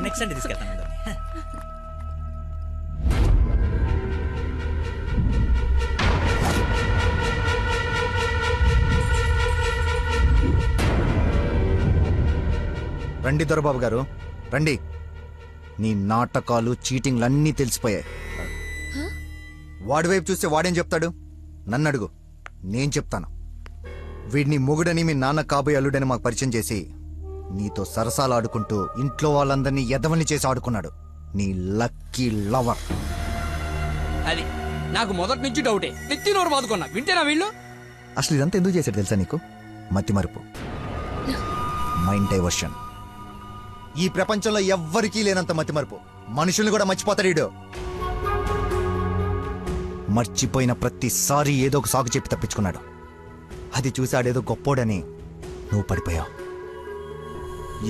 Next Sunday తీసుకెళ్తాను. రండి దొరబాబు గారు రండి. నీ నాటకాలు చీటింగ్లు అన్నీ తెలిసిపోయాయి. వాడి వైపు చూస్తే వాడేం చెప్తాడు? నన్ను అడుగు, నేను చెప్తాను. వీడిని మొగుడని మీ నాన్న కాబోయే అల్లుడని మాకు పరిచయం చేసి నీతో సరసాలు ఆడుకుంటూ ఇంట్లో వాళ్ళందరినీ ఎదవని చేసి ఆడుకున్నాడు నీ లక్కీ లవర్. అది నాకు మొదటి నుంచి డౌటే. నెత్తి నోరు బాదుకున్నా వింటేనా వీళ్ళు? అసలు ఇదంతా ఎందుకు చేశాడు తెలుసా నీకు? మతి మరుపు, మైండ్ డైవర్షన్. ఈ ప్రపంచంలో ఎవ్వరికీ లేనంత మతి మరుపు. మనుషుల్ని కూడా మర్చిపోతాడు వీడు. మర్చిపోయిన ప్రతిసారి ఏదో ఒక సాకు చెప్పి తప్పించుకున్నాడు. అది చూశాడేదో గొప్పోడని నువ్వు పడిపోయావు.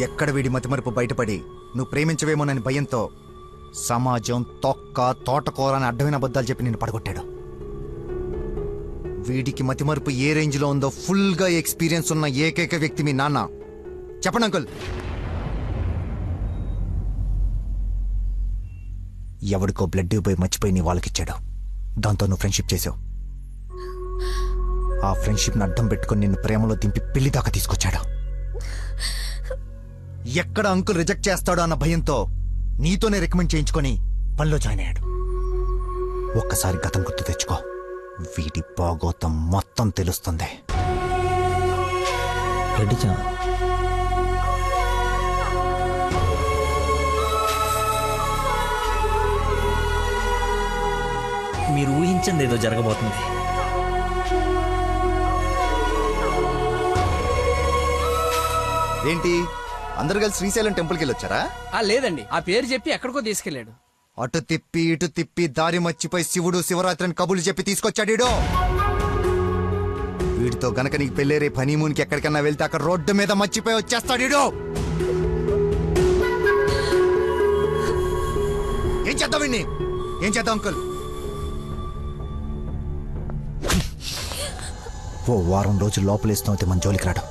ఎక్కడ వీడి మతిమరుపు బయటపడి నువ్వు ప్రేమించవేమోనని భయంతో సమాజం తొక్క తోటకూర అని అడ్డమైన అబద్ధాలు చెప్పి నిన్ను పడగొట్టాడు. వీడికి మతిమరుపు ఏ రేంజ్లో ఉందో ఫుల్గా ఎక్స్పీరియన్స్ ఉన్న ఏకైక వ్యక్తి మీ నాన్న. చెప్పండి అంకుల్. ఎవడికో బ్లడ్ పోయి మర్చిపోయి నీ వాళ్ళకిచ్చాడు. దాంతో నువ్వు ఫ్రెండ్షిప్ చేసావు. ఆ ఫ్రెండ్షిప్ని అడ్డం పెట్టుకుని నిన్ను ప్రేమలో దింపి పెళ్లి దాకా తీసుకొచ్చాడు. ఎక్కడ అంకుల్ రిజెక్ట్ చేస్తాడో అన్న భయంతో నీతోనే రికమెండ్ చేయించుకొని పనిలో జాయిన్ అయ్యాడు. ఒక్కసారి గతం గుర్తు తెచ్చుకో, వీడి బాగోతం మొత్తం తెలుస్తుంది. మీరు ఊహించింది ఏదో జరగబోతుంది. ఏంటి అందరు కలిసి శ్రీశైలం టెంపుల్కి వెళ్ళొచ్చారా? లేదండి, ఆ పేరు చెప్పి ఎక్కడికో తీసుకెళ్లాడు. అటు తిప్పి ఇటు తిప్పి దారి మర్చిపోయి శివుడు శివరాత్రిని కబులు చెప్పి తీసుకొచ్చాడు. వీడితో గనక నీకు పెళ్ళేరే హనీమూన్కి ఎక్కడికన్నా వెళ్తే అక్కడ రోడ్డు మీద మర్చిపోయి వచ్చేస్తాడు. ఏం చేద్దాం వీడిని? ఏం చేద్దాం అంకుల్? ఓ వారం రోజులు లోపలేస్తాం అయితే మన జోలికి రాడు.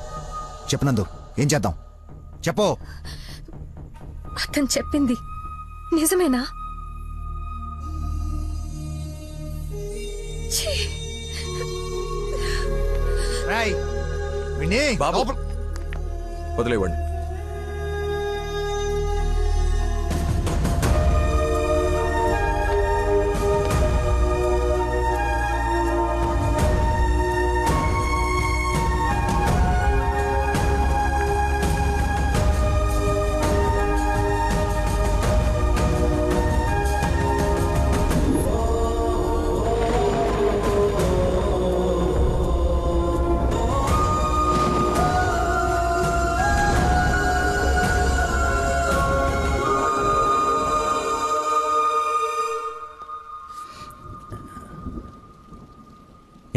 చెప్పనందు ఏం చేద్దాం చెప్పు. అతను చెప్పింది నిజమేనా? వదిలేవండి.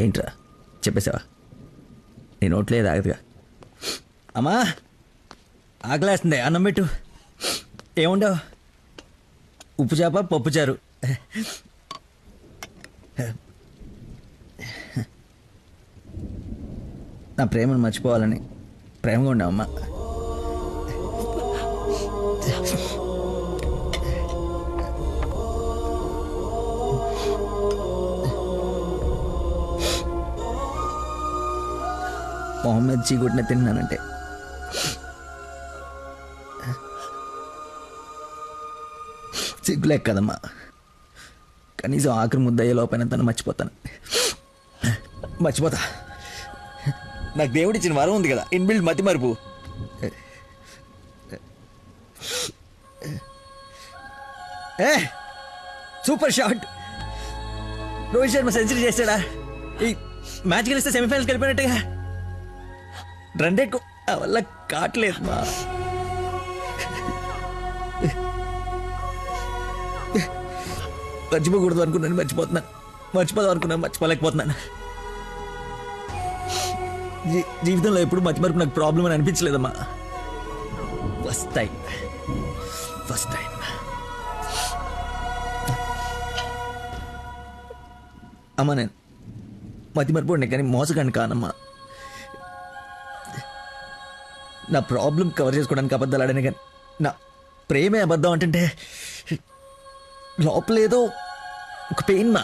ఏంట్రా చెప్పేసావా? నీ నోట్లేదు ఆగదుగా. అమ్మా ఆకలేస్తుంది, అన్నం పెట్టు. ఏముండవు? ఉప్పు చేప పప్పుచారు. నా ప్రేమను మర్చిపోవాలని ప్రేమగా ఉండవమ్మా. మొహమ్మద్ చీగుడిని తిన్నానంటే సిగ్గులేక కదమ్మా. కనీసం ఆఖరి ముద్దయ్యే లోపైన తను మర్చిపోతాను. మర్చిపోతా. నాకు దేవుడిచ్చిన వరం ఉంది కదా, ఇన్బిల్డ్ మతి మరుపు. Super shot. Rohit Sharma century చేశాడా? ఈ మ్యాచ్ గెలిస్తే సెమీఫైనల్కి వెళ్ళిపోయినట్టుగా. రన్రేట్ వల్ల కావట్లేదు మా. మర్చిపోకూడదు అనుకున్నాను, మర్చిపోతున్నాను. మర్చిపోదాం అనుకున్నాను, మర్చిపోలేకపోతున్నాను. జీవితంలో ఎప్పుడు మర్చిమరుపు నాకు ప్రాబ్లం అని అనిపించలేదమ్మా. ఫస్ట్ టైం అమ్మా. నేను మతి మర్చిపోండి కానీ మోసగాన్ని కానమ్మా. నా ప్రాబ్లం కవర్ చేసుకోవడానికి అబద్ధాలు ఆడాను కానీ నా ప్రేమే అబద్ధం అంటే లోపలేదో ఒక పెయిన్ మా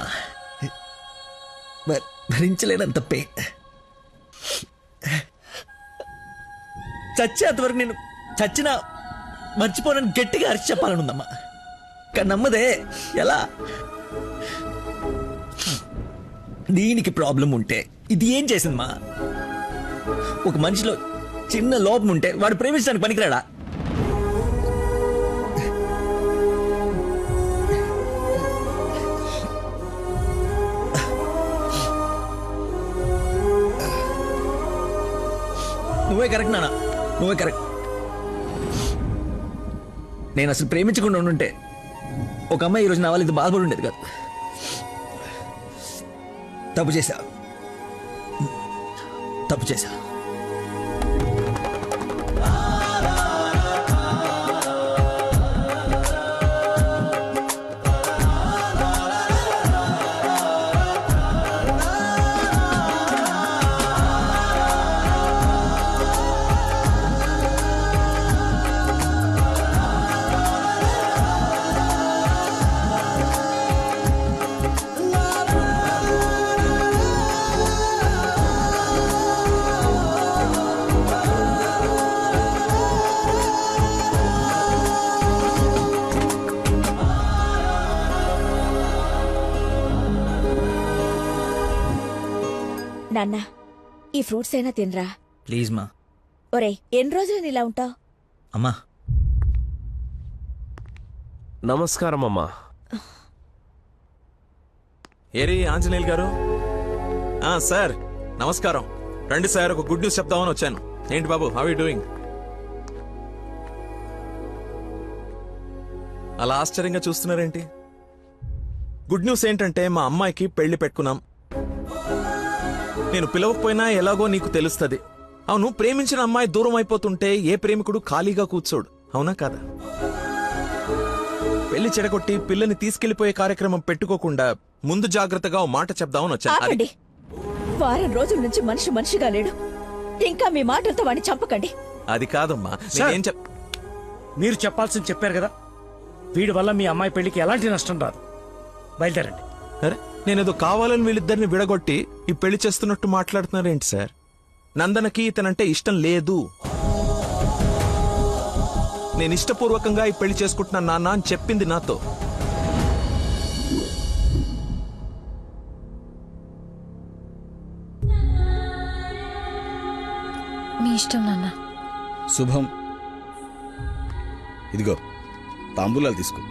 భరించలేనంత పెయిన్. చచ్చేంతవరకు నేను చచ్చినా మర్చిపోనని గట్టిగా అరిచి చెప్పాలని ఉందమ్మా. కానీ నమ్మదే ఎలా? దీనికి ప్రాబ్లం ఉంటే ఇది ఏం చేసిందమ్మా? ఒక మనిషిలో చిన్న లోపం ఉంటే వాడు ప్రేమించడానికి పనికిరాడా? నువ్వే కరెక్ట్ నాన్న, నువ్వే కరెక్ట్. నేను అసలు ప్రేమించకుండా ఉండుంటే ఒక అమ్మాయి ఈరోజు నా వాళ్ళు ఇది బాధపడి ఉండేది కాదు. తప్పు చేశా, తప్పు చేశా. నాన్న, ఈ ఫ్రూట్స్ అయినా తినరా. ప్లీజ్ మా. ఒరే, ఎన్ని రోజులు ఇలా ఉంటావు? అమ్మా నమస్కారం అమ్మా. ఏరి ఆంజనేయులు గారు. సార్ నమస్కారం. రండి సార్, ఒక గుడ్ న్యూస్ చెప్దామని వచ్చాను. ఏంటి బాబు, హౌ యూ డూయింగ్? అలా ఆశ్చర్యంగా చూస్తున్నారేంటి? గుడ్ న్యూస్ ఏంటంటే మా అమ్మాయికి పెళ్లి పెట్టుకున్నాం. నేను పిలవకపోయినా ఎలాగో నీకు తెలుస్తుంది. అవును, ప్రేమించిన అమ్మాయి దూరం అయిపోతుంటే ఏ ప్రేమికుడు ఖాళీగా కూర్చోడు, అవునా కాదా? పెళ్లి చెడగొట్టి పిల్లని తీసుకెళ్లిపోయే కార్యక్రమం పెట్టుకోకుండా ముందు జాగ్రత్తగా ఓ మాట చెప్దామని వచ్చాను. ఆపండి. వారం రోజుల నుంచి మనిషి మనిషిగా లేడు. ఇంకా మీ మాటలతో వాడిని చంపకండి. అది కాదమ్మా, సార్, నేనేం మీరు చెప్పాల్సింది చెప్పారు కదా. వీడి వల్ల మీ అమ్మాయి పెళ్లికి ఎలాంటి నష్టం రాదు. బయలుదేరండి. అరే, నేనేదో కావాలని వీళ్ళిద్దరిని విడగొట్టి ఈ పెళ్లి చేస్తున్నట్టు మాట్లాడుతున్నారేంటి సార్? నందనకి ఇతనంటే ఇష్టం లేదు. నేను ఇష్టపూర్వకంగా ఈ పెళ్లి చేసుకుంటున్నాను నాన్న అని చెప్పింది నాతో. మీ ఇష్టం నాన్న. శుభం. ఇదిగో తాంబూలాలు తీసుకో.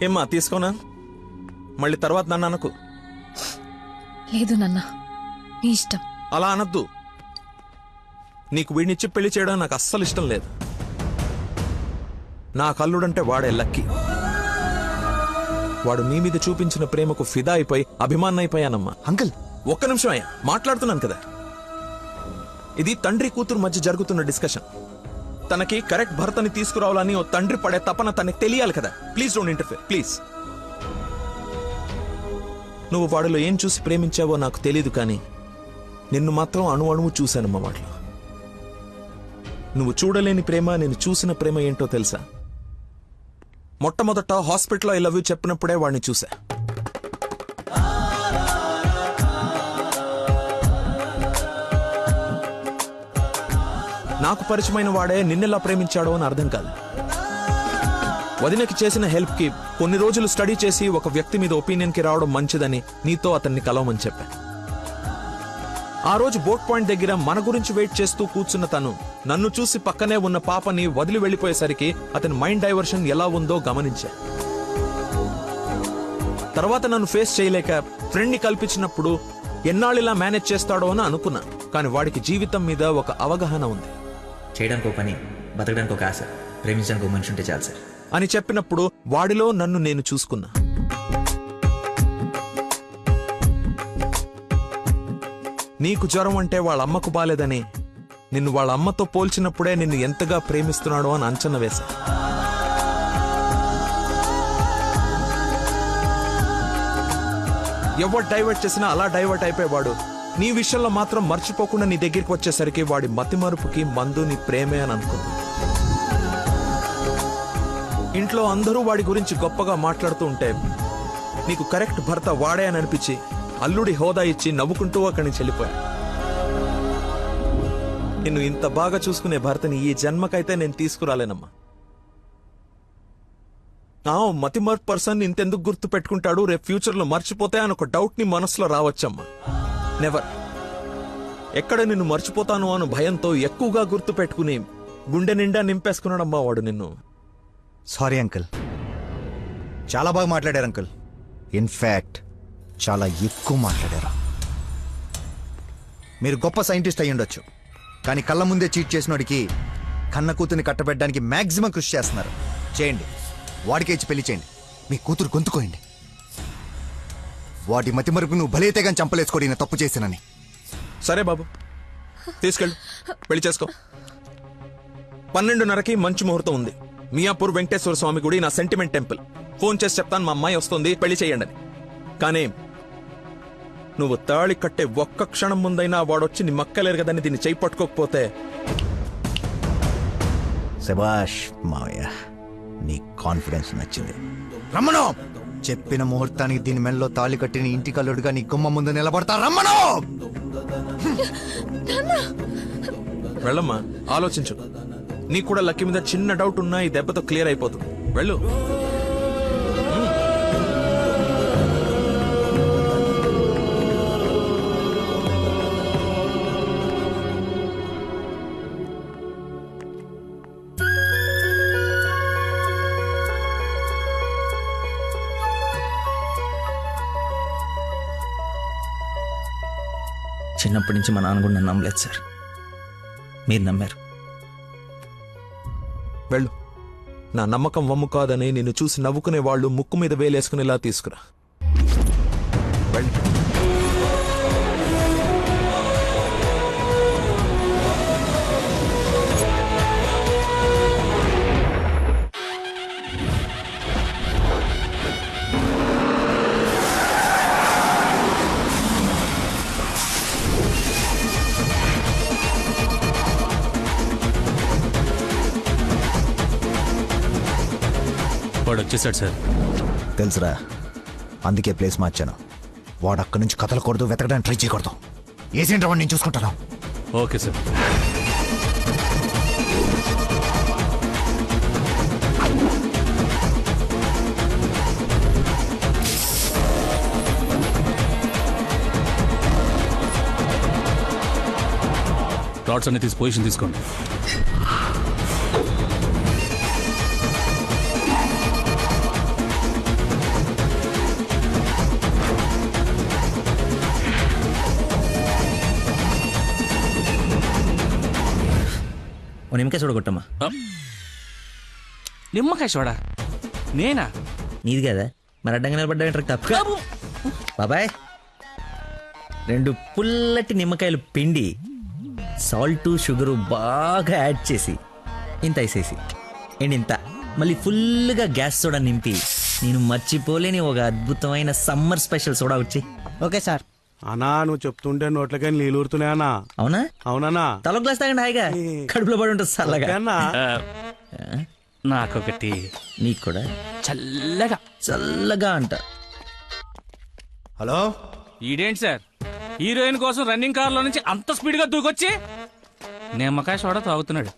ఏమ్మా, తీసుకోనా? మళ్ళీ తర్వాత నన్ను అనకు. లేదు నాన్న, మీ ఇష్టం. అలా అనద్దు. నీకు వీడినిచ్చి పెళ్లి చేయడం నాకు అస్సలు ఇష్టం లేదు. నా కల్లుడంటే వాడే లక్కీ. వాడు నీ మీద చూపించిన ప్రేమకు ఫిదా అయిపోయి అభిమానం అయిపోయానమ్మా. అంకుల్, ఒక్క నిమిషం అయ్యా, మాట్లాడుతున్నాను కదా. ఇది తండ్రి కూతురు మధ్య జరుగుతున్న డిస్కషన్. తనకి కరెక్ట్ భర్తని తీసుకురావాలని ఓ తండ్రి పడే తపన తనకి తెలియాలి కదా. Please don't interfere, please. నువ్వు వాడిలో ఏం చూసి ప్రేమించావో నాకు తెలీదు, కానీ నిన్ను మాత్రం అణువు చూశానమ్మా వాడిలో. నువ్వు చూడలేని ప్రేమ, నేను చూసిన ప్రేమ ఏంటో తెలుసా? మొట్టమొదట హాస్పిటల్లో ఐ లవ్ యూ చెప్పినప్పుడే వాడిని చూసా. నాకు పరిచయమైన వాడే నిన్నెలా ప్రేమించాడో అని అర్థం కాదు. వదినకి చేసిన హెల్ప్ కి కొన్ని రోజులు స్టడీ చేసి ఒక వ్యక్తి మీద ఒపీనియన్ కి రావడం మంచిదని నీతో అతన్ని కలవమని చెప్పా. ఆ రోజు బోట్ పాయింట్ దగ్గర మన గురించి వెయిట్ చేస్తూ కూర్చున్న తను నన్ను చూసి పక్కనే ఉన్న పాపని వదిలి వెళ్లిపోయేసరికి అతని మైండ్ డైవర్షన్ ఎలా ఉందో గమనించా. తర్వాత నన్ను ఫేస్ చేయలేక ఫ్రెండ్ ని కల్పించినప్పుడు ఎన్నాళ్ళిలా మేనేజ్ చేస్తాడో అని అనుకున్నా. కానీ వాడికి జీవితం మీద ఒక అవగాహన ఉంది. చేయడానికి ఒక పని, బతకడానికి ఒక ఆశ, ప్రేమించడానికి ఒక మనిషి ఉంటే చాలు సార్ అని చెప్పినప్పుడు వాడిలో నన్ను నేను చూసుకున్నా. నీకు జ్వరం అంటే వాళ్ళ అమ్మకు బాలేదని నిన్ను వాళ్ళ అమ్మతో పోల్చినప్పుడే నిన్ను ఎంతగా ప్రేమిస్తున్నాడో అని అంచనా వేశా. ఎవరు డైవర్ట్ చేసినా అలా డైవర్ట్ అయిపోయేవాడు నీ విషయంలో మాత్రం మర్చిపోకుండా నీ దగ్గరికి వచ్చేసరికి వాడి మతిమరుపుకి మందు నీ ప్రేమే అని అనుకుంది. ఇంట్లో అందరూ వాడి గురించి గొప్పగా మాట్లాడుతూ ఉంటే నీకు కరెక్ట్ భర్త వాడే అని అనిపించి అల్లుడి హోదా ఇచ్చి నవ్వుకుంటూ అక్కడి నుంచి వెళ్ళిపోయా. నిన్ను ఇంత బాగా చూసుకునే భర్తని ఈ జన్మకైతే నేను తీసుకురాలేనమ్మా. మతిమర్పు పర్సన్ ఇంతెందుకు గుర్తు పెట్టుకుంటాడు, రేపు ఫ్యూచర్ లో మర్చిపోతే అని ఒక డౌట్ నీ మనసులో రావచ్చమ్మా. నెవర్. ఎక్కడ నిన్ను మర్చిపోతాను అను భయంతో ఎక్కువగా గుర్తు పెట్టుకుని గుండె నిండా నింపేసుకున్నాడమ్మా వాడు నిన్ను. సారీ అంకుల్, చాలా బాగా మాట్లాడారు అంకుల్. ఇన్ఫాక్ట్ చాలా ఎక్కువ మాట్లాడారు. మీరు గొప్ప సైంటిస్ట్ అయి ఉండొచ్చు, కానీ కళ్ళ ముందే చీట్ చేసినోడికి కన్న కూతుర్ని కట్టబెట్టడానికి మాక్సిమం కృషి చేస్తున్నారు. చేయండి, వాడికే ఇచ్చి పెళ్లి చేయండి, మీ కూతురు గొంతుకోయండి. వాటి మతి మరుపు నువ్వు భలేతే కానీ చంపలేసుకోడి నేను తప్పు చేశానని. సరే బాబు, తీసుకెళ్ళు, పెళ్లి చేసుకో. 12:30కి మంచి ముహూర్తం ఉంది. మియాపూర్ వెంకటేశ్వర స్వామి గుడి, నా సెంటిమెంట్ టెంపుల్. ఫోన్ చేసి చెప్తాను, మా అమ్మాయి వస్తుంది, పెళ్లి చేయండి అని. కానీ నువ్వు తాళి కట్టే ఒక్క క్షణం ముందైనా వాడొచ్చి నీ మక్కలేరు కదని దీన్ని చేయి పట్టుకోకపోతే. శభాష్ మావయ్య, నీ కాన్ఫిడెన్స్ నచ్చింది. రమ్మను, చెప్పిన ముహూర్తానికి దీని మెల్లో తాళి కట్టిన ఇంటి కల్లుడుగా నీ గుమ్మ ముందు నిలబడతా. రమ్మను. వెళ్ళమ్మా, ఆలోచించు. నీకు కూడా లక్కీ మీద చిన్న డౌట్ ఉన్నా ఈ దెబ్బతో క్లియర్ అయిపోతుంది. వెళ్ళు. చిన్నప్పటి నుంచి మా నాన్న కూడా నన్ను నమ్మలేదు సార్, మీరు నమ్మారు. వెళ్ళు. నా నమ్మకం వమ్ము కాదని నిన్ను చూసి నవ్వుకునే వాళ్ళు ముక్కు మీద వేలేసుకునేలా తీసుకురా. వెళ్ళు. వాడు వచ్చేసాడు సార్. తెలుసురా, అందుకే ప్లేస్ మార్చాను. వాడు అక్కడి నుంచి కదలకూడదు, వెతకడానికి ట్రై చేయకూడదు. ఏజెంట్ వాడిని నేను చూసుకుంటాను. Okay sir. రాడ్స్ అన్ని తీసి పొజిషన్ తీసుకోండి. ఓ నిమ్మకాయ చూడగొట్టమ్మా. నిమ్మకాయ చూడా? నేనా? నీది కదా, మరి అడ్డంగా నిలబడ్డా తప్ప. బాబాయ్, 2 పుల్లటి నిమ్మకాయలు పిండి సాల్ట్ షుగరు బాగా యాడ్ చేసి ఇంత వేసేసి ఇంత మళ్ళీ ఫుల్గా గ్యాస్ సోడా నింపి నేను మర్చిపోలేని ఒక అద్భుతమైన సమ్మర్ స్పెషల్ సోడా వచ్చి. Okay sir. అన్నా, నువ్వు చెప్తుంటే నోట్లకై నీళ్ళు ఊరుతున్నాయి అన్నా. అవునా? అవునన్నా. తల గ్లాస్ తాగండి, హాయిగా కడుపులో పడి ఉంటుంది చల్లగా. నాకొకటి. నీకు కూడా చల్లగా. చల్లగా అంట. హలో, ఈడేంటి సార్ హీరోయిన్ కోసం రన్నింగ్ కార్ లో నుంచి అంత స్పీడ్ గా దూకొచ్చి నిమ్మకాయ సోడా తాగుతున్నాడు.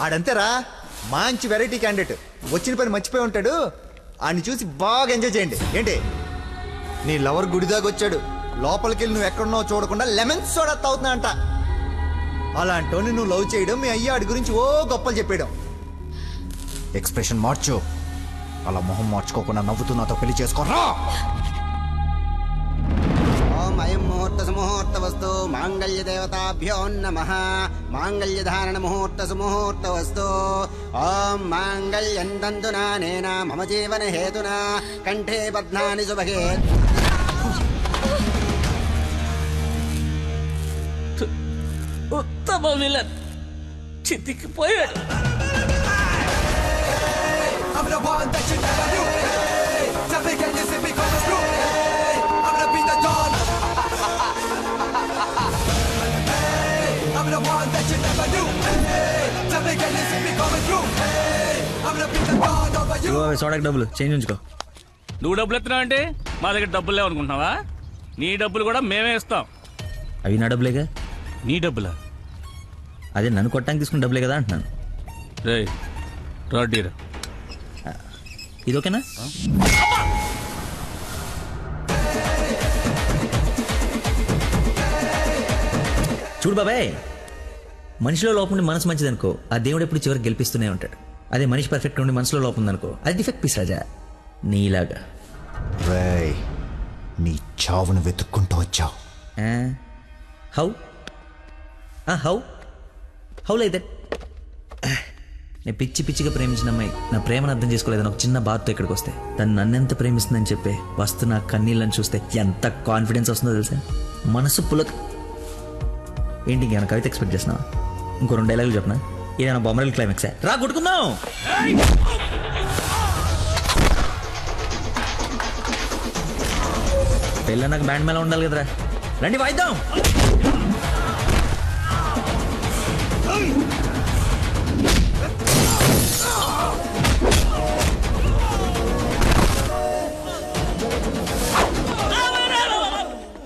ఆడంతేరా, మంచి వెరైటీ క్యాండిడేట్. వచ్చిన పని మర్చిపోయి ఉంటాడు. ఆడిని చూసి బాగా ఎంజాయ్ చేయండి. ఏంటి, నీ లవర్ గుడిదాకా వచ్చాడు, లోపలికి వెళ్ళి నువ్వు ఎక్కడున్నావు చూడకుండా లెమన్ సోడా తాగుతున్నా అంట. అలాంటోని నువ్వు లవ్ చేయడం, మీ అయ్య ఆడి గురించి ఓ గొప్పలు చెప్పేయడం. ఎక్స్ప్రెషన్ మార్చు, అలా మొహం మార్చుకోకుండా నవ్వుతూ నాతో పెళ్లి చేసుకోరా. ఓం అయం ముహూర్త సుముహూర్త వస్తు మాంగళ్య దేవతాభ్యో నమః. మాంగళ్య ధారణ ముహూర్త సుముహూర్త వస్తు. ఓం మాంగళ్యం తంతునా నేన మమ జీవన హేతునా కంఠే బధ్నాని శుభగే. ఉత్తమ విలన్ చితికిపోయాడు. సోడాకి డబ్బులు చేంజ్ ఉంచుకో. నువ్వు డబ్బులు ఎత్తున్నావు అంటే మా దగ్గర డబ్బులు లేవనుకుంటున్నావా? నీ డబ్బులు కూడా మేమే ఇస్తాం. అవి నా డబ్బులేగా. నీ డబ్బులా? అదే నన్ను కొట్టడానికి తీసుకున్న డబ్బులే కదా అంటున్నాను. రే రాడ్డీరా. ఇది ఓకేనా? చూడు బాబాయ్, మనిషిలో లోపం ఉండి మనసు మంచిదనుకో, ఆ దేవుడు ఎప్పుడు చివరికి గెలిపిస్తూనే ఉంటాడు. అదే మనిషి పర్ఫెక్ట్ ఉండి మనసులో లోపం ఉందనుకో, అది డిఫెక్ట్ పీస్ రాజా, నీలాగా. రేయ్, నీ చావును వెతుక్కుంటూ వచ్చావు. How how how like that? నేను పిచ్చి పిచ్చిగా ప్రేమించిన అమ్మాయి నా ప్రేమను అర్థం చేసుకోలేదని ఒక చిన్న బాధతో ఇక్కడికి వస్తే, తను నన్నెంత ప్రేమిస్తుందని చెప్పే వస్తున్న కన్నీళ్ళని చూస్తే ఎంత కాన్ఫిడెన్స్ వస్తుందో తెలుసా? మనసు పులక. ఏంటి ఇంకేమైనా కవిత ఎక్స్పెక్ట్ చేస్తున్నావా? ఇంకో 2 డైలాగులు చెప్పనా? ఏదైనా బొమ్మరల్ క్లైమాక్సా? రా కొట్టుకుందాం. పెళ్ళ నాకు బ్యాండ్ మేళ ఉండాలి కదరా, రండి వాయిద్దాం.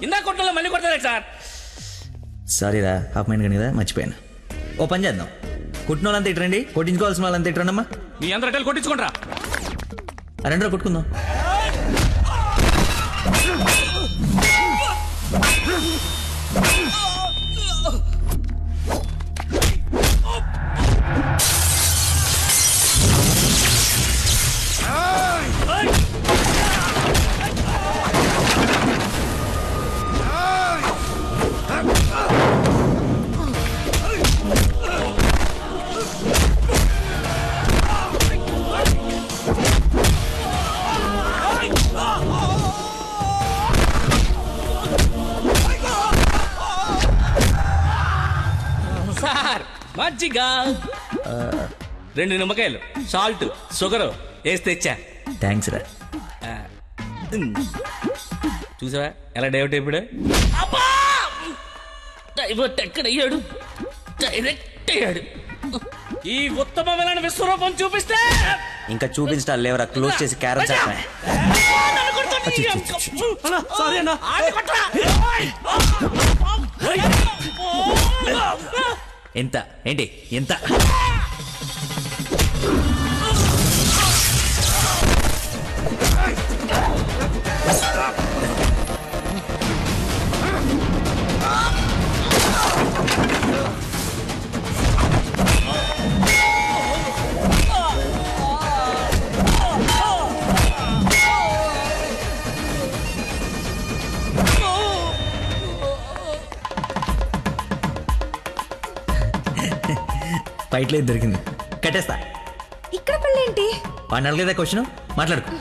ఇందా కొట్టలో మళ్ళీ కొడతారా సార్? సారీరా, హాఫ్ మైండ్ కానీ కదా, మర్చిపోయాను. ఓ పని చేద్దాం, కుట్టిన వాళ్ళంతా ఇట్రండి, కొట్టించుకోవాల్సిన వాళ్ళంతా ఇట్రండమ్మా. మీ అందరూ కొట్టించుకుంటారా? రెండో కొట్టుకుందాం. సార్ మజ్జిగ 2 నిమ్మకాయలు, సాల్ట్, షుగర్ వేసి తెచ్చా. థ్యాంక్స్ రా. చూసావా ఎలా డైవర్ట్ అయిపోయాడు? డైవర్ట్ ఎక్కడయ్యాడు? డైరెక్ట్ అయ్యాడు. ఈ ఉత్తమమైన విశ్వరూపం చూపిస్తే ఇంకా చూపించడాలు లేవరా, క్లోజ్ చేసి క్యారమ్ చేస్తా. ఎంత ఏంటి ఎంత? ఫైట్లో దొరికింది, కట్టేస్తా. ఇక్కడ పెళ్ళేంటి? వాడిని అడగలేదా క్వశ్చన్? మాట్లాడుకో.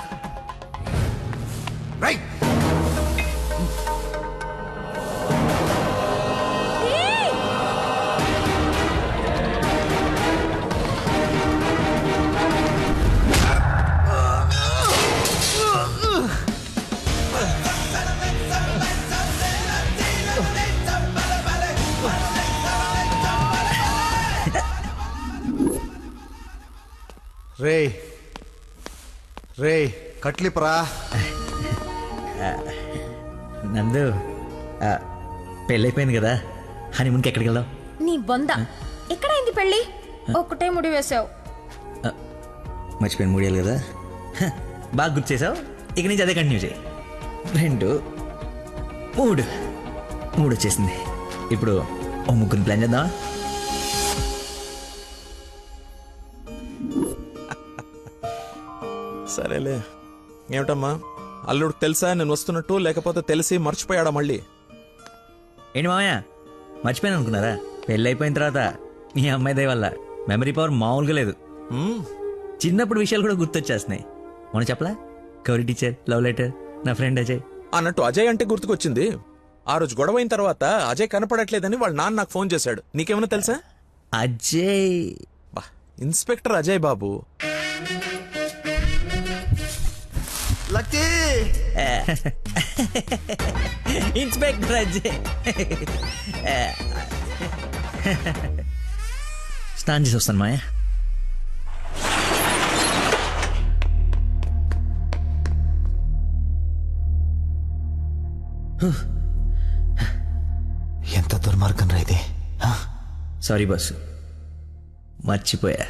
రే రే కట్లిపరా. నందు, పెళ్ళైపోయింది కదా, హనీమూన్కి ఎక్కడికి వెళ్దాం? నీ బొంద, ఎక్కడైంది పెళ్ళి? ఒక్కటే ముడి వేసావు. మర్చిపోయిన 3 ఏళ్ళు కదా, బాగా గుర్తు చేసావు. ఇక నుంచి అదే కంటిన్యూ చేయి. 2 3 వచ్చేసింది. ఇప్పుడు ఓ 3 ప్లాన్ చేద్దామా? సరేలే. ఏమిటమ్మా, అల్లుడు తెలుసా నేను వస్తున్నట్టు, లేకపోతే తెలిసి మర్చిపోయాడా మళ్ళీ? ఏంటి మామయ్య, మర్చిపోయాను అనుకున్నారా? పెళ్ళి అయిపోయిన తర్వాత మీ అమ్మాయి దయ వల్ల మెమరీ పవర్ మామూలుగా లేదు. చిన్నప్పుడు విషయాలు కూడా గుర్తొచ్చేస్తున్నాయి. మొన్న చెప్పలా, గౌరీ టీచర్, లవ్ లెటర్, నా ఫ్రెండ్ అజయ్ అన్నట్టు అజయ్ అంటే గుర్తుకొచ్చింది. ఆ రోజు గొడవ అయిన తర్వాత అజయ్ కనపడట్లేదని వాళ్ళ నాన్న నాకు ఫోన్ చేశాడు. నీకేమైనా తెలుసా? Ajay inspector Ajay Babu. Lucky inspector Ajay. స్నానం చేసి వస్తాను మాయా. ఎంత దుర్మార్గం రా ఇది. సారీ బాసు, మర్చిపోయా.